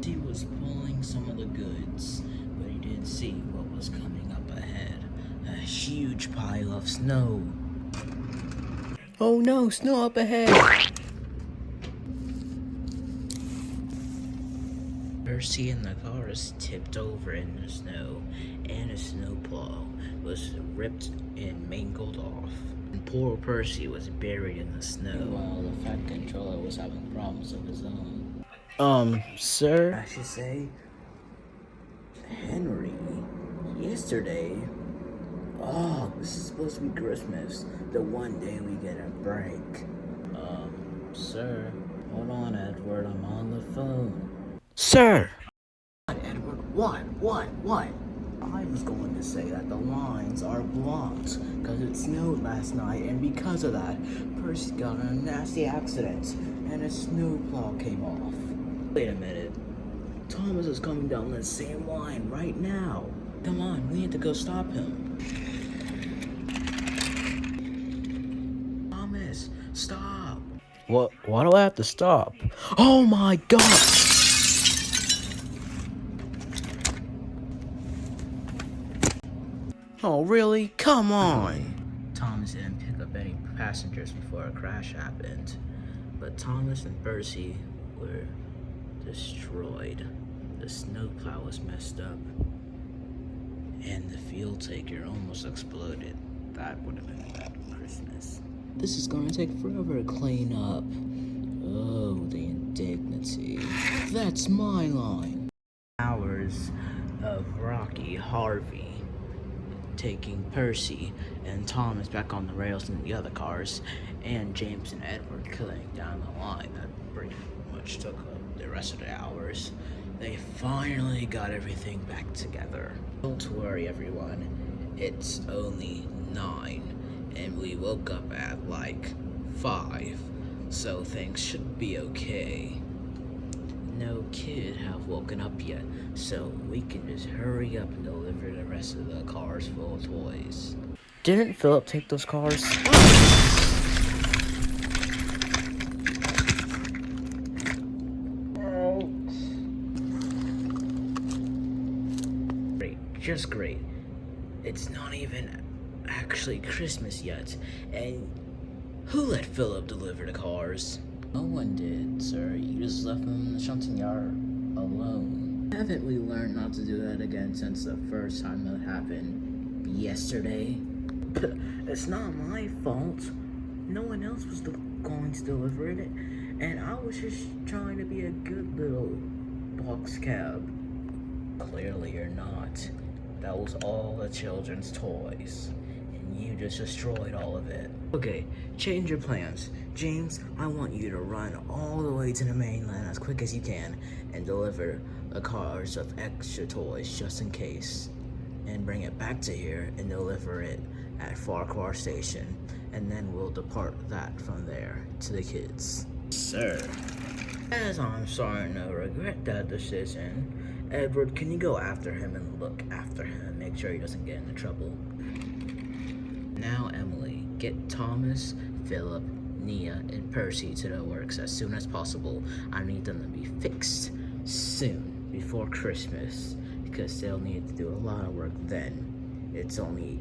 He was pulling some of the goods, but he didn't see what was coming up ahead. A huge pile of snow. Oh no, snow up ahead! Percy and the cars tipped over in the snow, and a snowplow was ripped and mangled off. And poor Percy was buried in the snow, while the Fat Controller was having problems of his own. Sir? I should say, Henry, yesterday, this is supposed to be Christmas, the one day we get a break. Sir, hold on, Edward, I'm on the phone. Sir! Edward, what? I was going to say that the lines are blocked because it snowed last night, and because of that, Percy got in a nasty accident, and a snowplow came off. Wait a minute. Thomas is coming down the same line right now. Come on, we need to go stop him. Thomas, stop. What? Why do I have to stop? Oh my god! Oh, really? Come on! Thomas didn't pick up any passengers before a crash happened, but Thomas and Percy were destroyed. The snowplow was messed up, and the fuel taker almost exploded. That would have been a bad Christmas. This is gonna take forever to clean up. Oh, the indignity. That's my line. Hours of Rocky Harvey taking Percy and Thomas back on the rails in the other cars, and James and Edward killing down the line. That pretty much took the rest of the hours. They finally got everything back together. Don't worry, everyone. It's only 9, and we woke up at like 5, so things should be okay. No kid have woken up yet, so we can just hurry up and deliver the rest of the cars full of toys. Didn't Philip take those cars? Just great. It's not even actually Christmas yet, and who let Philip deliver the cars? No one did, sir. You just left them in the shunting yard alone. Haven't we learned not to do that again since the first time that happened yesterday? It's not my fault. No one else was going to deliver it, and I was just trying to be a good little box cab. Clearly you're not. That was all the children's toys, and you just destroyed all of it. Okay, change your plans. James, I want you to run all the way to the mainland as quick as you can and deliver the cars of extra toys just in case, and bring it back to here and deliver it at Farquhar Station, and then we'll depart that from there to the kids. Sir, as I'm starting to regret that decision, Edward, can you go after him and look after him and make sure he doesn't get into trouble? Now, Emily, get Thomas, Philip, Nia, and Percy to the works as soon as possible. I need them to be fixed soon, before Christmas, because they'll need to do a lot of work then. It's only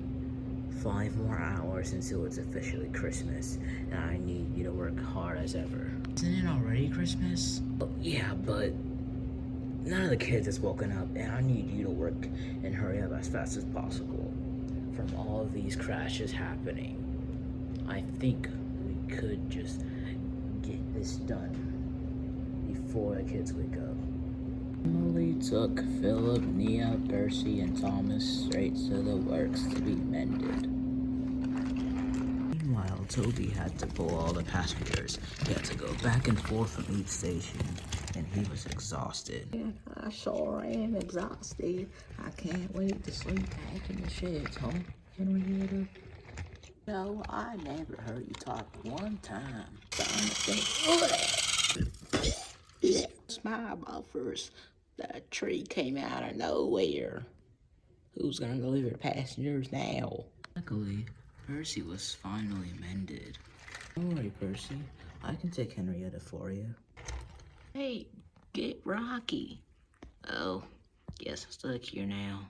5 more hours until it's officially Christmas, and I need you to work hard as ever. Isn't it already Christmas? Oh, yeah, but none of the kids has woken up, and I need you to work and hurry up as fast as possible. From all of these crashes happening, I think we could just get this done before the kids wake up. Emily took Philip, Nia, Percy, and Thomas straight to the works to be mended. Meanwhile, Toby had to pull all the passengers. He had to go back and forth from each station, and he was exhausted. I sure am exhausted. I can't wait to sleep back in the sheds, huh, Henrietta? No, I never heard you talk one time. My buffers. That tree came out of nowhere. Who's gonna deliver the passengers now? Luckily, Percy was finally mended. Don't worry, Percy. I can take Henrietta for you. Hey, get Rocky. Oh, guess I'm stuck here now.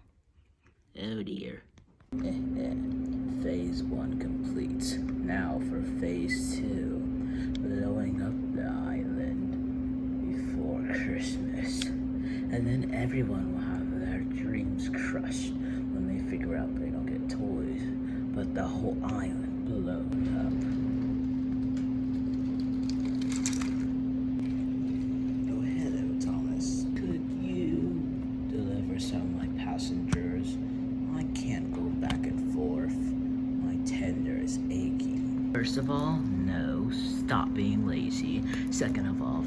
Oh dear. Phase 1 complete. Now for Phase 2. Blowing up the island before Christmas. And then everyone will have their dreams crushed when they figure out they don't get toys, but the whole island blown up. Oh, hello, Thomas. Could you deliver some of my passengers? I can't go back and forth. My tender is aching. First of all, no, stop being lazy. Second of all,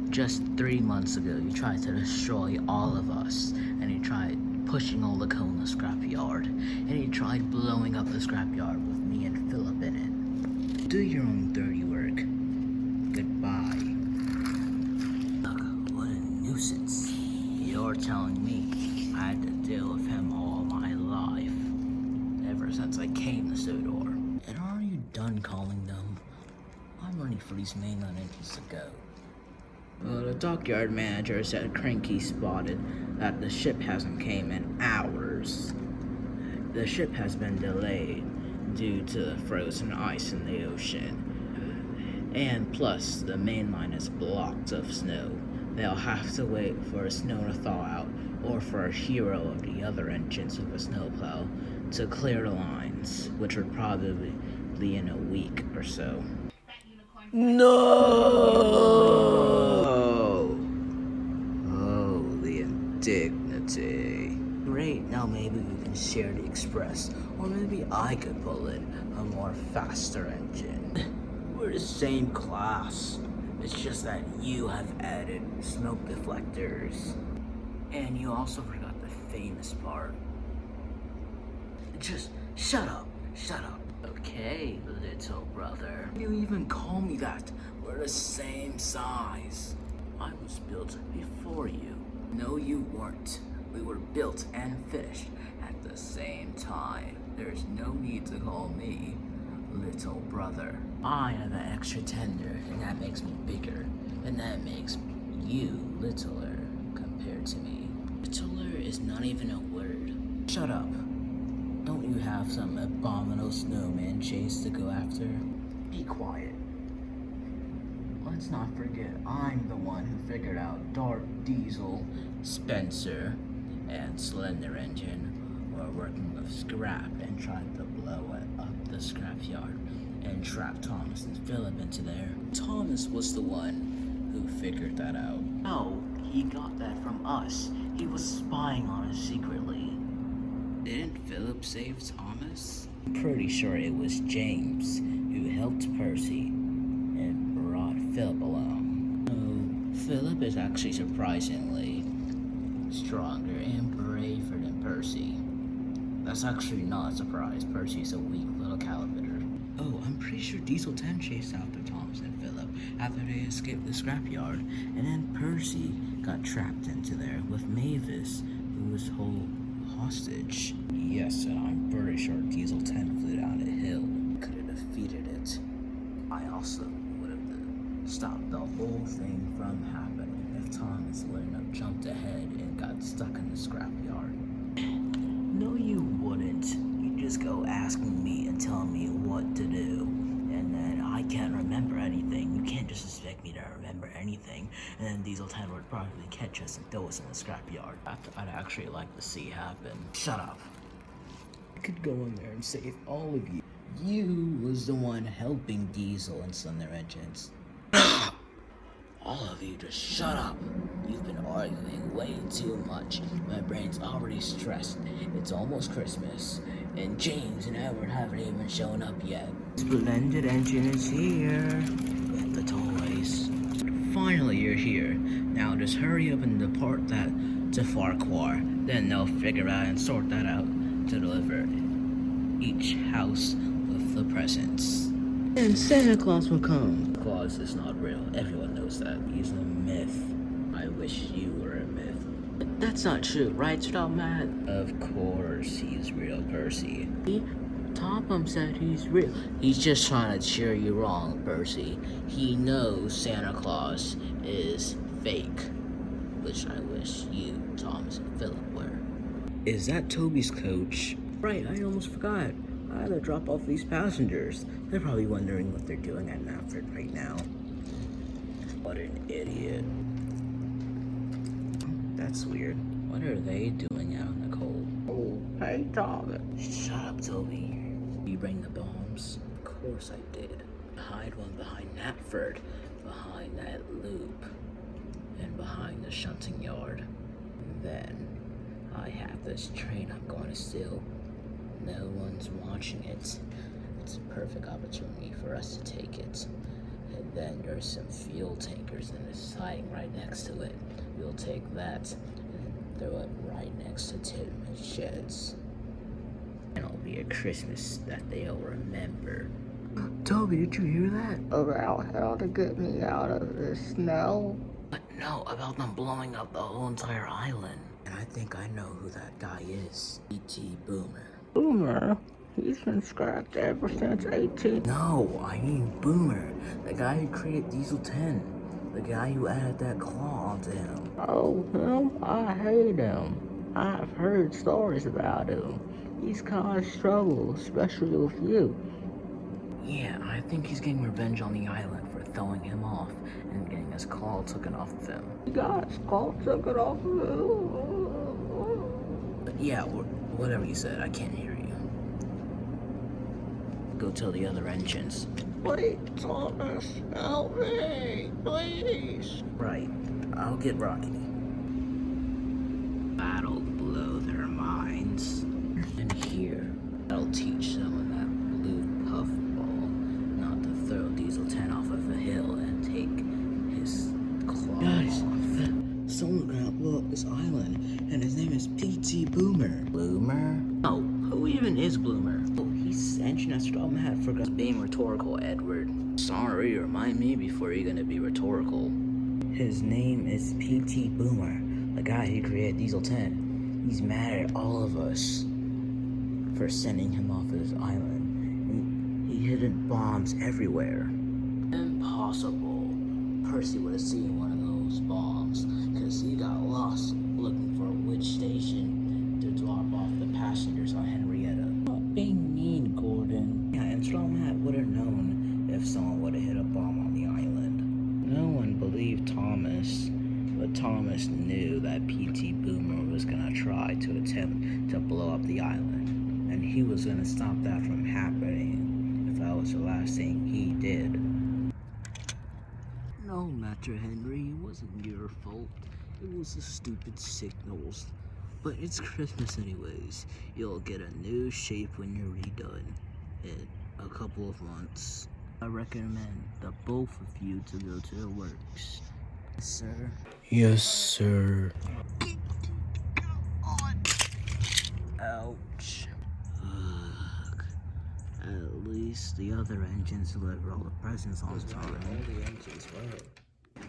just 3 months ago, you tried to destroy all of us, and you tried pushing all the coal in the scrapyard, and you tried blowing up the scrapyard with me and Philip in it. Do your own dirty work. Goodbye. Look, what a nuisance. You're telling me I had to deal with him all my life, ever since I came to Sodor. And are you done calling them? I'm ready for these mainland engines to go. Well, the dockyard manager said Cranky spotted that the ship hasn't came in hours. The ship has been delayed due to the frozen ice in the ocean. And plus, the main line is blocked of snow. They'll have to wait for the snow to thaw out, or for a hero of the other engines with a snowplow to clear the lines, which would probably be in a week or so. No! Oh, the indignity. Great, now maybe we can share the express, or maybe I could pull in a more faster engine. We're the same class. It's just that you have added smoke deflectors. And you also forgot the famous part. Just shut up, shut up. Okay, little brother. You even call me that. We're the same size. I was built before you. No, you weren't. We were built and finished at the same time. There's no need to call me little brother. I am an extra tender, and that makes me bigger. And that makes you littler compared to me. Littler is not even a word. Shut up. Don't you have some abominable snowman chase to go after? Be quiet. Let's not forget I'm the one who figured out Dark Diesel, Spencer, and Slender Engine were working with scrap and tried to blow it up the scrapyard and trap Thomas and Philip into there. Thomas was the one who figured that out. No, he got that from us. He was spying on us secretly. Didn't Philip save Thomas? I'm pretty sure it was James who helped Percy and brought Philip along. Oh, Philip is actually surprisingly stronger and braver than Percy. That's actually not a surprise. Percy's a weak little caliber. Oh, I'm pretty sure Diesel 10 chased after Thomas and Philip after they escaped the scrapyard, and then Percy got trapped into there with Mavis, who was hostage. Yes, and I'm pretty sure Diesel 10 flew down a hill. Could have defeated it. I also would have stopped the whole thing from happening if Thomas wouldn't have jumped ahead and got stuck in the scrapyard. No, you wouldn't. You just go asking me and telling me what to do, and then I can't remember anything. You can't just expect me to remember anything, and then Diesel 10 would probably catch us and throw us in the scrapyard. I'd actually like to see happen. Shut up. I could go in there and save all of you. You was the one helping Diesel and Slender Engines. All of you, just shut up. You've been arguing way too much. My brain's already stressed. It's almost Christmas, and James and Edward haven't even shown up yet. Splendid engine is here with the toys. Finally, you're here. Now just hurry up and depart that to Farquhar. Then they'll figure out and sort that out to deliver each house with the presents. And Santa Claus will come. Claus is not real. Everyone knows that. He's a myth. I wish you were a myth. But that's not true, right, Stop Matt? Of course he's real, Percy. Topham said he's real. He's just trying to cheer you wrong, Percy. He knows Santa Claus is fake. Which I wish you, Thomas, and Philip were. Is that Toby's coach? Right, I almost forgot. I had to drop off these passengers. They're probably wondering what they're doing at Knapford right now. What an idiot. That's weird. What are they doing out in the cold? Oh, hey, Thomas. Shut up, Toby. You bring the bombs? Of course I did. Hide one behind Knapford, behind that loop, and behind the shunting yard. Then I have this train I'm going to steal. No one's watching it. It's a perfect opportunity for us to take it. And then there's some fuel tankers in the siding right next to it. We'll take that and throw it right next to Tidman's sheds. And it'll be a Christmas that they'll remember. Toby, did you hear that? About how to get me out of the snow? But no, about them blowing up the whole entire island. And I think I know who that guy is. E.T. Boomer. Boomer? He's been scrapped ever since 18. No, I mean Boomer. The guy who created Diesel 10. The guy who added that claw onto him. Oh, him? I hate him. I've heard stories about him. He's kind of struggle, especially with you. Yeah, I think he's getting revenge on the island for throwing him off and getting his claw taken off of him. You got his claw taken off of him? But yeah, whatever you said, I can't hear you. Go tell the other engines. Wait, Thomas, help me, please. Right, I'll get Rocky. That'll blow their minds. And here, that'll teach someone that blue puffball not to throw Diesel 10 off of a hill and take his claw off. Someone gonna blow up this island, and his name is P.T. Boomer. Boomer? Oh, who even is Boomer? Oh, he's engine master all mad for being rhetorical, Edward. Sorry, remind me before you're gonna be rhetorical. His name is P.T. Boomer, the guy who created Diesel 10. He's mad at all of us for sending him off his island. He hidden bombs everywhere. Impossible. Percy would have seen one of those bombs, because he got lost looking for which station to drop off the passengers on Henrietta. Not being mean, Gordon. Yeah, and Strawmat would have known if someone would have hit a bomb on the island. No one believed Thomas, but Thomas knew that P.T. Boomer was gonna try to attempt to blow up the island, and he was gonna stop that from happening if that was the last thing he did. No matter, Henry, it wasn't your fault. It was the stupid signals. But it's Christmas anyways. You'll get a new shape when you're redone in a couple of months. I recommend the both of you to go to the works. Yes, sir. Yes, sir. Ouch. Ugh. At least the other engines deliver all the presents on time. All the engines were.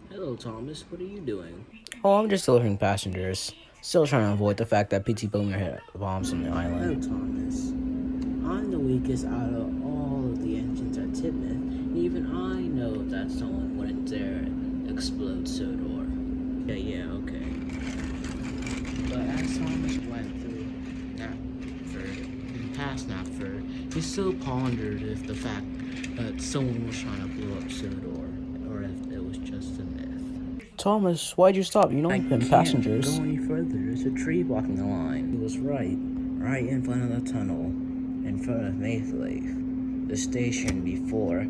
Hello, Thomas. What are you doing? Oh, I'm just delivering passengers. Still trying to avoid the fact that P.T. Boomer hit bombs on the island. Hello, Thomas. I'm the weakest out of all of the engines at Tidmouth. Even I know that someone wouldn't dare explode Sodor. Yeah, okay. But as Thomas went through Knapford and past Knapford, he still pondered if the fact that someone was trying to blow up Sodor, or if it was just a myth. Thomas, why'd you stop? You know you've been passengers. I can't go any further. There's a tree blocking the line. He was right in front of the tunnel, in front of Maythleaf, the station before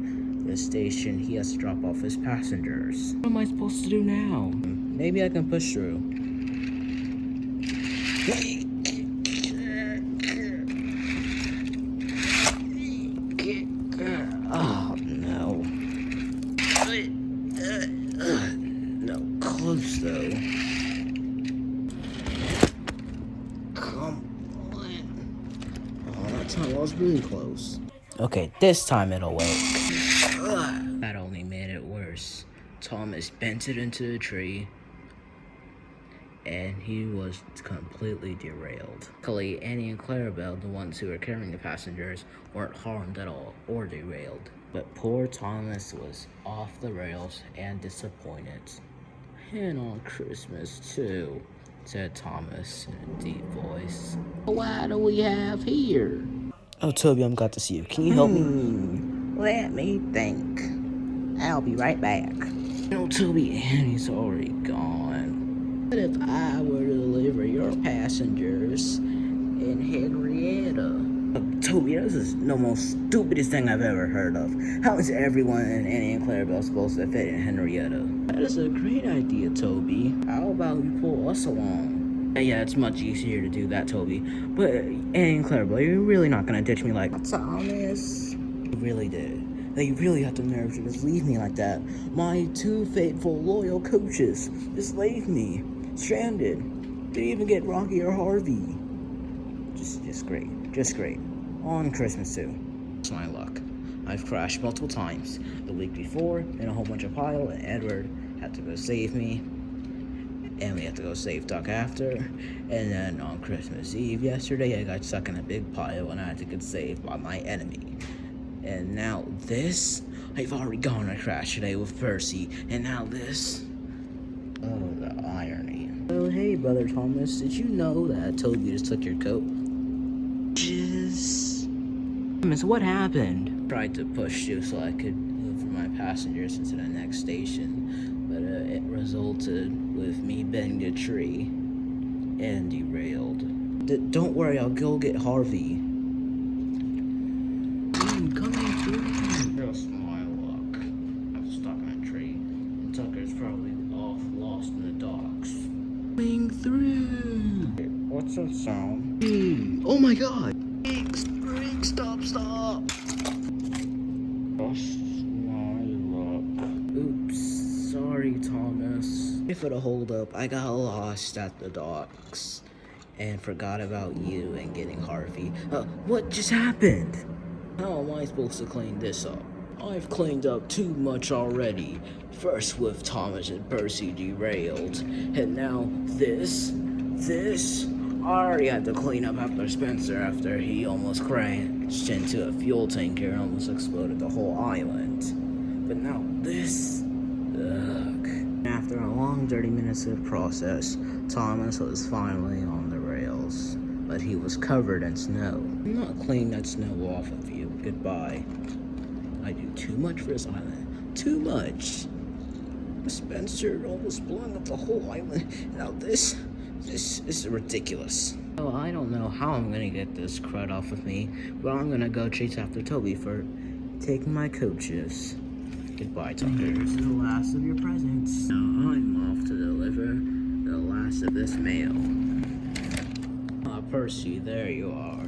the station, he has to drop off his passengers. What am I supposed to do now? Maybe I can push through. Oh, no. No, close though. Come on. Oh, that time was really close. Okay, this time it'll work. That only made it worse. Thomas bent it into the tree, and he was completely derailed. Luckily, Annie and Clarabelle, the ones who were carrying the passengers, weren't harmed at all or derailed. But poor Thomas was off the rails and disappointed. And on Christmas, too, said Thomas in a deep voice. What do we have here? Oh, Toby, I'm glad to see you. Can you help me? Let me think. I'll be right back. No, Toby, Annie's already gone. What if I were to deliver your passengers in Henrietta? Toby, this is the most stupidest thing I've ever heard of. How is everyone in Annie and Clarabelle supposed to fit in Henrietta? That is a great idea, Toby. How about you pull us along? Yeah, it's much easier to do that, Toby. But Annie and Clarabelle, you're really not gonna ditch me like Thomas. You really did. They really had the nerve to just leave me like that. My two faithful, loyal coaches just leave me stranded. Didn't even get Rocky or Harvey. Just great. Just great. On Christmas too. It's my luck. I've crashed multiple times. The week before, in a whole bunch of pile, and Edward had to go save me. And we had to go save Duck after. And then on Christmas Eve yesterday, I got stuck in a big pile and I had to get saved by my enemy. And now this? I've already gone on a crash today with Percy. And now this? Oh, the irony. Oh, hey, Brother Thomas. Did you know that Toby just took your coat? Thomas, what happened? Tried to push you so I could move for my passengers into the next station, but it resulted with me bending the tree and derailed. Don't worry, I'll go get Harvey. Coming through. Just my luck. I'm stuck in a tree, and Tucker's probably off, lost in the docks. Coming through. What's that sound? Oh my God! Stop! Just my luck. Oops, sorry, Thomas. For the holdup, I got lost at the docks and forgot about you and getting Harvey. What just happened? How am I supposed to clean this up? I've cleaned up too much already. First with Thomas and Percy derailed, and now this. I already had to clean up after Spencer after he almost crashed into a fuel tanker and almost exploded the whole island. But now this. Ugh. After a long 30 minutes of process, Thomas was finally on the rails, but he was covered in snow. I'm not cleaning that snow off of you. Goodbye. I do too much for this island. Too much. Spencer almost blowing up the whole island. Now this is ridiculous. Oh, I don't know how I'm gonna get this crud off of me, but I'm gonna go chase after Toby for taking my coaches. Goodbye, Tucker. Here's the last of your presents. Now I'm off to deliver the last of this mail. Percy, there you are.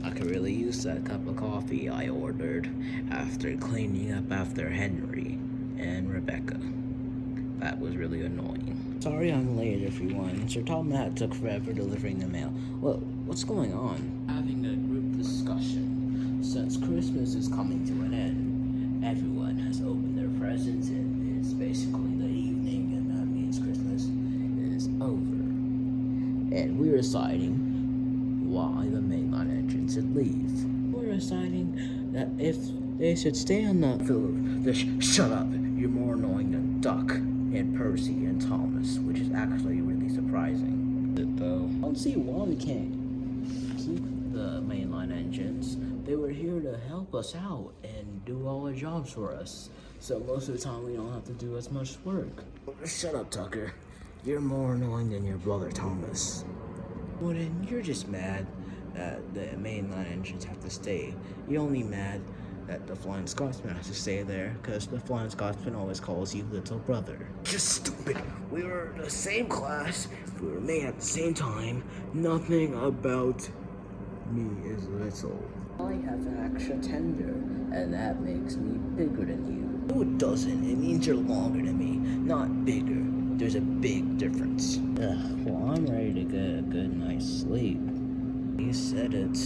I could really use that cup of coffee I ordered after cleaning up after Henry and Rebecca. That was really annoying. Sorry I'm late, everyone. Sir Tom Matt took forever delivering the mail. Well, what's going on? Having a group discussion. Since Christmas is coming to an end, everyone has opened their presents and it's basically the evening, and that means Christmas is over. And we're deciding why the mainline engine should leave. We're deciding that if they should stay on the shut up, you're more annoying than Duck and Percy and Thomas, which is actually really surprising. Though I don't see why we can't keep the mainline engines. They were here to help us out and do all the jobs for us. So most of the time we don't have to do as much work. Shut up, Tucker. You're more annoying than your brother Thomas. Well then, you're just mad that the mainline engines have to stay. You're only mad that the Flying Scotsman has to stay there, because the Flying Scotsman always calls you little brother. Just stupid. We were in the same class, we were made at the same time. Nothing about me is little. I have an extra tender, and that makes me bigger than you. No, it doesn't. It means you're longer than me, not bigger. There's a big difference. Well, I'm ready to get a good night's sleep. You said it.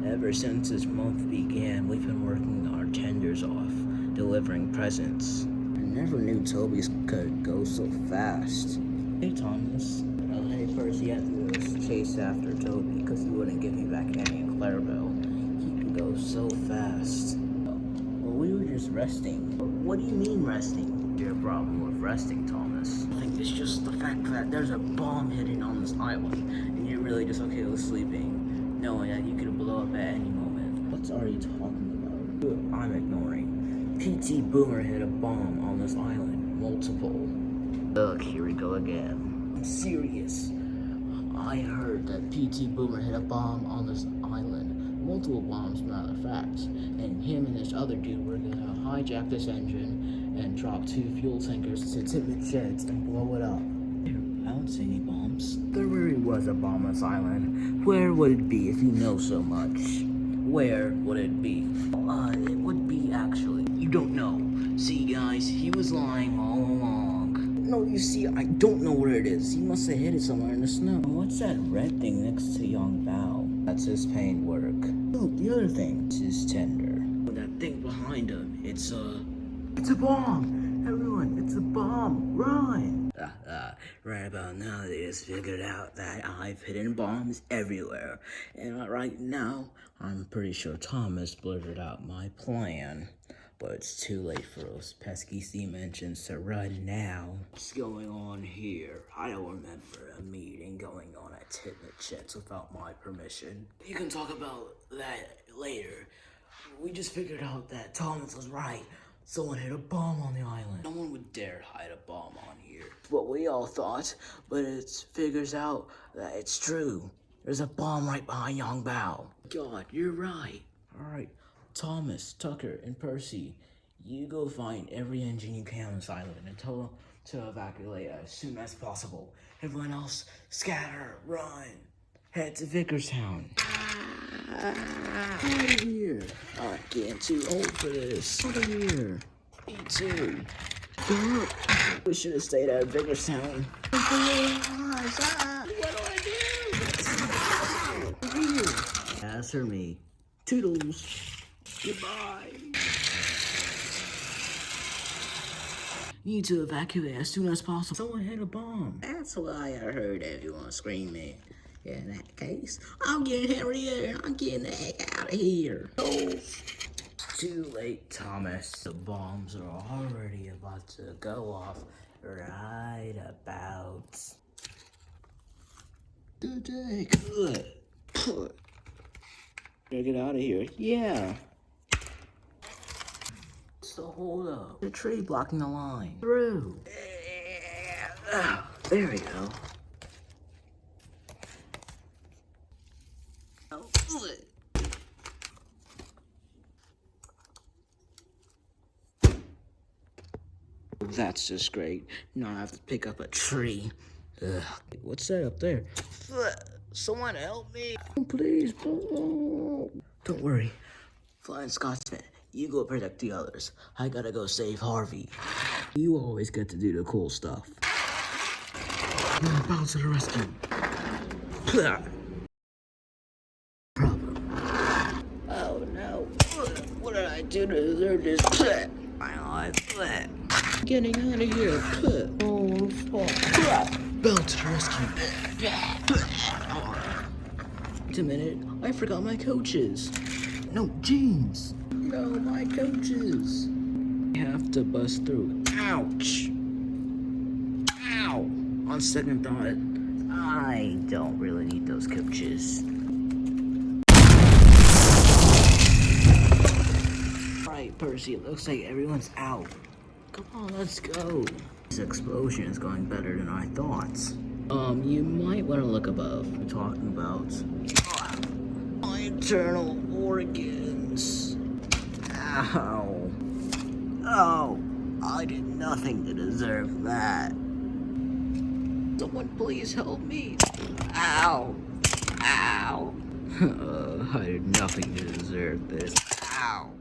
Ever since this month began, we've been working our tenders off, delivering presents. I never knew Toby's could go so fast. Hey, Thomas. Hey, Percy, I had to chase after Toby because he wouldn't give me back Annie and Clarabelle. He can go so fast. Well, we were just resting. What do you mean resting? Your problem with resting, Thomas. I think it's just the fact that there's a bomb hidden on this island, and you're really just okay with sleeping, knowing that you could blow up at any moment. What are you talking about? I'm ignoring. P.T. Boomer hit a bomb on this island. Multiple. Look, here we go again. I'm serious. I heard that P.T. Boomer hit a bomb on this island. Multiple bombs, matter of fact. And him and this other dude were gonna hijack this engine and drop 2 fuel tankers to Timid Sheds and blow it up. I don't see any bombs. There really was a bomb on this island. Where would it be if you know so much? Where would it be? It would be actually. You don't know. See, guys, he was lying all along. No, you see, I don't know where it is. He must have hid it somewhere in the snow. What's that red thing next to Young Bao? That's his paintwork. Oh, the other thing. It's his tender. That thing behind him, it's a bomb! Everyone, it's a bomb! Run! Right about now, they just figured out that I've hidden bombs everywhere. And right now, I'm pretty sure Thomas blurted out my plan. But it's too late for those pesky steam engines to run now. What's going on here? I don't remember a meeting going on at Tidmouth Sheds without my permission. You can talk about that later. We just figured out that Thomas was right. Someone hit a bomb on the island. No one would dare hide a bomb on here. What we all thought, but it figures out that it's true. There's a bomb right behind Young Bao. God, you're right. Alright, Thomas, Tucker, and Percy, you go find every engine you can on this island and tell them to evacuate as soon as possible. Everyone else, scatter, run. Head to Vickerstown. Out of here. I'm getting too old for this. Out of here. Me too. We should have stayed at Vickerstown. What do I do? Here. As for me, toodles. Goodbye. Need to evacuate as soon as possible. Someone hit a bomb. That's why I heard everyone screaming. In that case, I'm getting Henrietta. I'm getting the heck out of here. Oh. Too late, Thomas. The bombs are already about to go off right about today. Good. Gotta get out of here. Yeah. What's the hold up? The tree blocking the line. Through. There we go. That's just great. Now I have to pick up a tree. Ugh. What's that up there? Someone help me. Please. Don't worry. Flying Scotsman, you go protect the others. I gotta go save Harvey. You always get to do the cool stuff. Bounce to the rescue. Problem. Oh no. What did I do to deserve this? My life. Getting out of here. Oh, fuck. Bounce to the rescue. Wait a minute. I forgot my coaches. No, jeans. No, my coaches. I have to bust through. Ouch. Ow. On second thought, I don't really need those coaches. Alright, Percy, it looks like everyone's out. Come on, let's go. This explosion is going better than I thought. You might want to look above. We're talking about my internal organs. Ow. Oh, I did nothing to deserve that. Someone please help me. Ow. Ow. I did nothing to deserve this. Ow.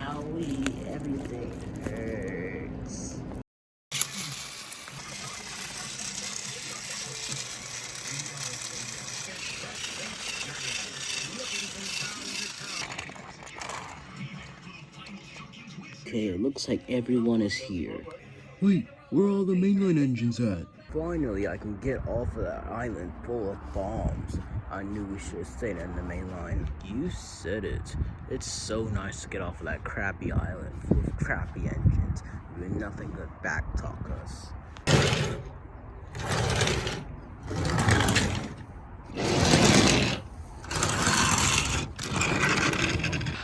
Owie, everything hurts. Okay, it looks like everyone is here. Wait, where are all the mainline engines at? Finally, I can get off of that island full of bombs. I knew we should have stayed in the main line. You said it. It's so nice to get off of that crappy island full of crappy engines, doing nothing but backtalk us.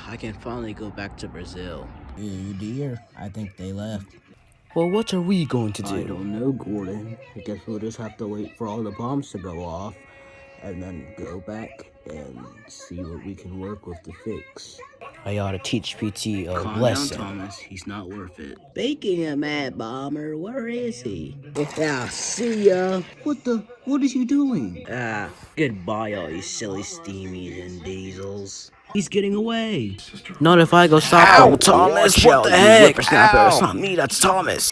I can finally go back to Brazil. You dear, I think they left. Well, what are we going to do? I don't know, Gordon. I guess we'll just have to wait for all the bombs to go off and then go back and see what we can work with to fix. I ought to teach PT a Calm lesson. down, Thomas. He's not worth it. Speaking of Mad Bomber, where is he? Yeah, see ya. What is he doing? Goodbye, all you silly steamies and diesels. He's getting away. Not if I go stop Ow, him. Thomas, Watch what out, the you heck? whippersnapper. Ow. It's not me, that's Thomas.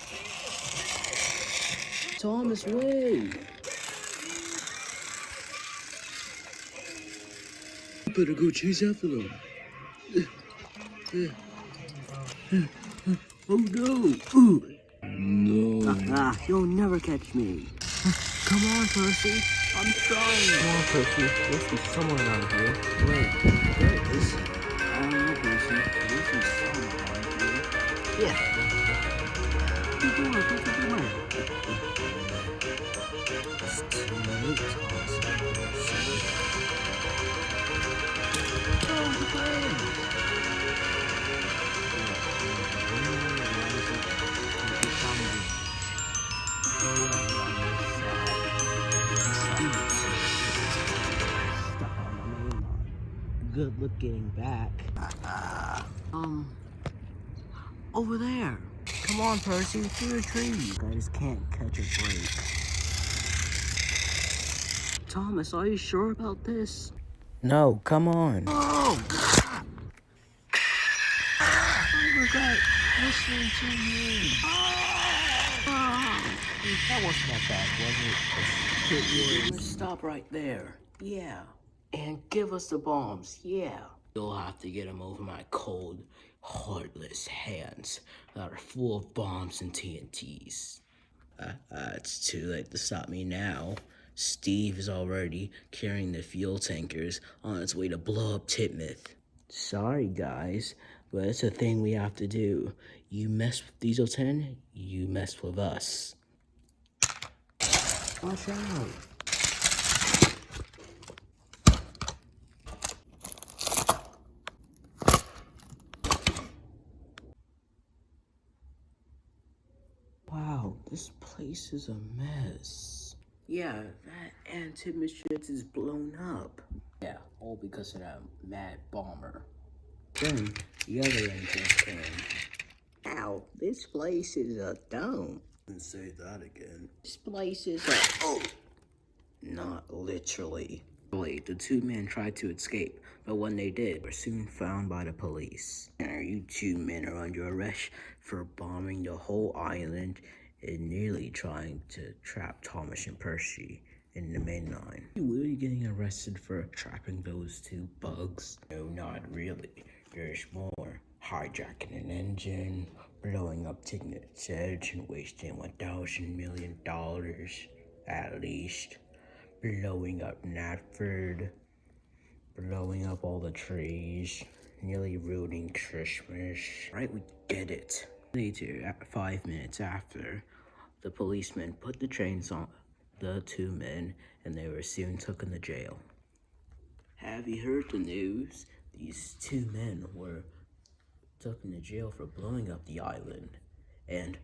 Thomas, wait. Better go chase after them. Oh no. No. You'll never catch me. Come on, Percy. I'm trying. Come on, Percy. Must be someone around here. Wait, where is he? I don't know, Percy. There's some someone around here. Yeah. What you doing? What you doing? It's too late, Thomas. Oh, the plane! Good luck getting back. Over there. Come on, Percy, through a tree. I just can't catch a break. Thomas, are you sure about this? No, come on. Oh! I regret listening to you. That wasn't that bad, was it? Let's stop right there. Yeah. And give us the bombs. Yeah. You'll have to get them over my cold, heartless hands that are full of bombs and TNTs. It's too late to stop me now. Steve is already carrying the fuel tankers on its way to blow up Titmuth. Sorry, guys, but it's a thing we have to do. You mess with Diesel 10, you mess with us. Watch out. Wow, this place is a mess. Yeah, that anti-shit is blown up. Yeah, all because of that mad bomber. Then the other engines came. Ow, this place is a dome. And say that again. This place is a... Oh! Not literally. The two men tried to escape, but when they did, were soon found by the police. And you two men are under arrest for bombing the whole island and nearly trying to trap Thomas and Percy in the main line. Are you really getting arrested for trapping those two bugs? No, not really. There's more. Hijacking an engine, blowing up Tignet's edge and wasting $1,000 million at least. Blowing up Natford, blowing up all the trees, nearly ruining Christmas. Right, we get it. Later, 5 minutes after, the policemen put the chains on the two men and they were soon taken to jail. Have you heard the news? These two men were taken to jail for blowing up the island. And,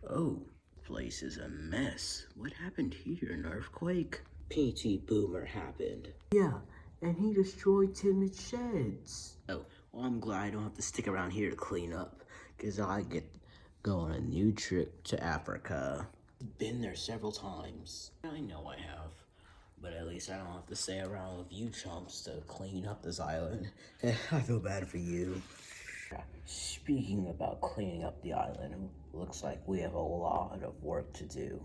oh, the place is a mess. What happened here? An earthquake? PT Boomer happened. Yeah, and he destroyed Tim's sheds. Oh, I'm glad I don't have to stick around here to clean up, because I get go on a new trip to Africa. Been there several times. I know I have, but at least I don't have to stay around with you chumps to clean up this island. I feel bad for you. Speaking about cleaning up the island, looks like we have a lot of work to do.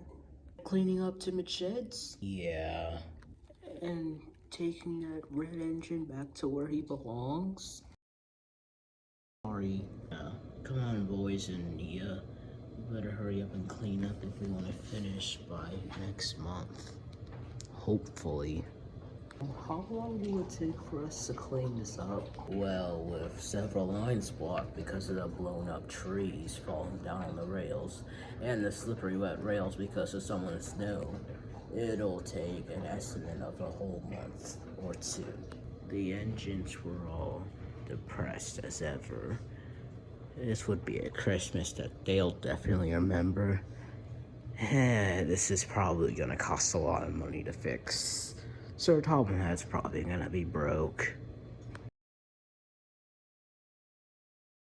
Cleaning up Timid sheds Yeah. and taking that red engine back to where he belongs. Sorry. Come on, boys and Nia. We better hurry up and clean up if we want to finish by next month. Hopefully. How long will it take for us to clean this up? Well, with several lines blocked because of the blown up trees falling down on the rails, and the slippery wet rails because of someone's snow, it'll take an estimate of a whole month or two. The engines were all depressed as ever. This would be a Christmas that they'll definitely remember. This is probably gonna cost a lot of money to fix. Sir Tobin's probably gonna be broke.